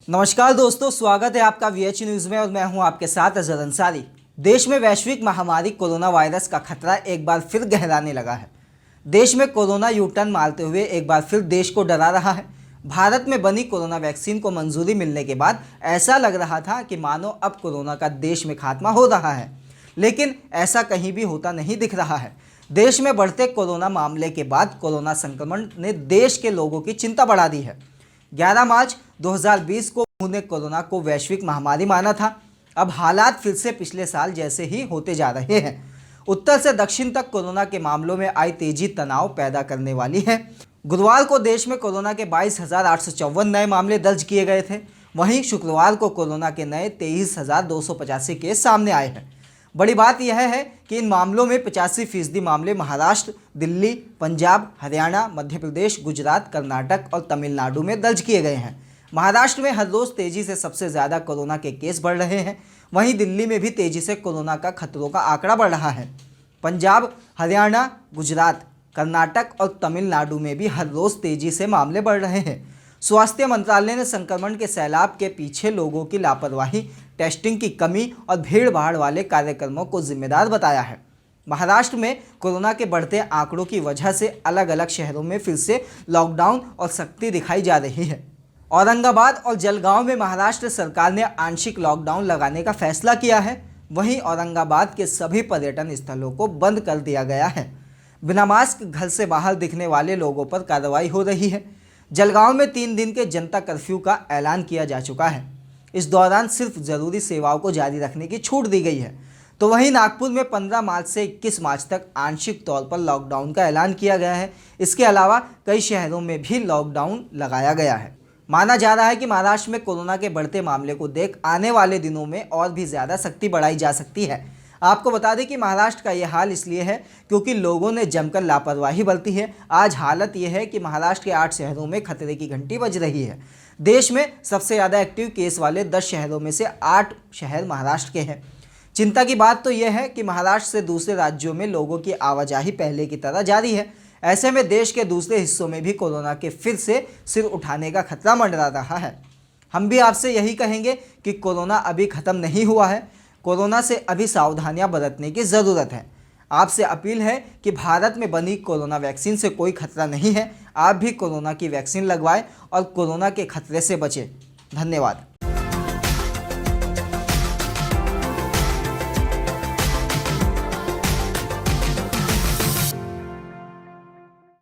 नमस्कार दोस्तों, स्वागत है आपका वीएच न्यूज़ में और मैं हूं आपके साथ अजहर अंसारी। देश में वैश्विक महामारी कोरोना वायरस का खतरा एक बार फिर गहराने लगा है। देश में कोरोना यू टर्न मारते हुए एक बार फिर देश को डरा रहा है। भारत में बनी कोरोना वैक्सीन को मंजूरी मिलने के बाद ऐसा लग रहा था कि मानो अब कोरोना का देश में खात्मा हो रहा है, लेकिन ऐसा कहीं भी होता नहीं दिख रहा है। देश में बढ़ते कोरोना मामले के बाद कोरोना संक्रमण ने देश के लोगों की चिंता बढ़ा दी है। 11 मार्च 2020 को उन्होंने कोरोना को वैश्विक महामारी माना था। अब हालात फिर से पिछले साल जैसे ही होते जा रहे हैं। उत्तर से दक्षिण तक कोरोना के मामलों में आई तेजी तनाव पैदा करने वाली है। गुरुवार को देश में कोरोना के 22,854 नए मामले दर्ज किए गए थे। वहीं शुक्रवार को कोरोना के नए 23,285 केस सामने आए हैं। बड़ी बात यह है कि इन मामलों में 85% मामले महाराष्ट्र, दिल्ली, पंजाब, हरियाणा, मध्य प्रदेश, गुजरात, कर्नाटक और तमिलनाडु में दर्ज किए गए हैं। महाराष्ट्र में हर रोज़ तेज़ी से सबसे ज़्यादा कोरोना के केस बढ़ रहे हैं। वहीं दिल्ली में भी तेज़ी से कोरोना का खतरों का आंकड़ा बढ़ रहा है। पंजाब, हरियाणा, गुजरात, कर्नाटक और तमिलनाडु में भी हर रोज़ तेज़ी से मामले बढ़ रहे हैं। स्वास्थ्य मंत्रालय ने संक्रमण के सैलाब के पीछे लोगों की लापरवाही, टेस्टिंग की कमी और भीड़ भाड़ वाले कार्यक्रमों को जिम्मेदार बताया है। महाराष्ट्र में कोरोना के बढ़ते आंकड़ों की वजह से अलग अलग शहरों में फिर से लॉकडाउन और सख्ती दिखाई जा रही है। औरंगाबाद और जलगांव में महाराष्ट्र सरकार ने आंशिक लॉकडाउन लगाने का फैसला किया है। वहीं औरंगाबाद के सभी पर्यटन स्थलों को बंद कर दिया गया है। बिना मास्क घर से बाहर दिखने वाले लोगों पर कार्रवाई हो रही है। जलगांव में 3 दिन के जनता कर्फ्यू का ऐलान किया जा चुका है। इस दौरान सिर्फ ज़रूरी सेवाओं को जारी रखने की छूट दी गई है। तो वहीं नागपुर में 15 मार्च से 21 मार्च तक आंशिक तौर पर लॉकडाउन का ऐलान किया गया है। इसके अलावा कई शहरों में भी लॉकडाउन लगाया गया है। माना जा रहा है कि महाराष्ट्र में कोरोना के बढ़ते मामले को देख आने वाले दिनों में और भी ज़्यादा सख्ती बढ़ाई जा सकती है। आपको बता दें कि महाराष्ट्र का यह हाल इसलिए है क्योंकि लोगों ने जमकर लापरवाही बरती है। आज हालत यह है कि महाराष्ट्र के 8 शहरों में खतरे की घंटी बज रही है। देश में सबसे ज़्यादा एक्टिव केस वाले 10 शहरों में से 8 शहर महाराष्ट्र के हैं। चिंता की बात तो यह है कि महाराष्ट्र से दूसरे राज्यों में लोगों की आवाजाही पहले की तरह जारी है। ऐसे में देश के दूसरे हिस्सों में भी कोरोना के फिर से सिर उठाने का खतरा मंडरा रहा है। हम भी आपसे यही कहेंगे कि कोरोना अभी ख़त्म नहीं हुआ है। कोरोना से अभी सावधानियां बरतने की ज़रूरत है। आपसे अपील है कि भारत में बनी कोरोना वैक्सीन से कोई खतरा नहीं है। आप भी कोरोना की वैक्सीन लगवाएं और कोरोना के खतरे से बचें। धन्यवाद।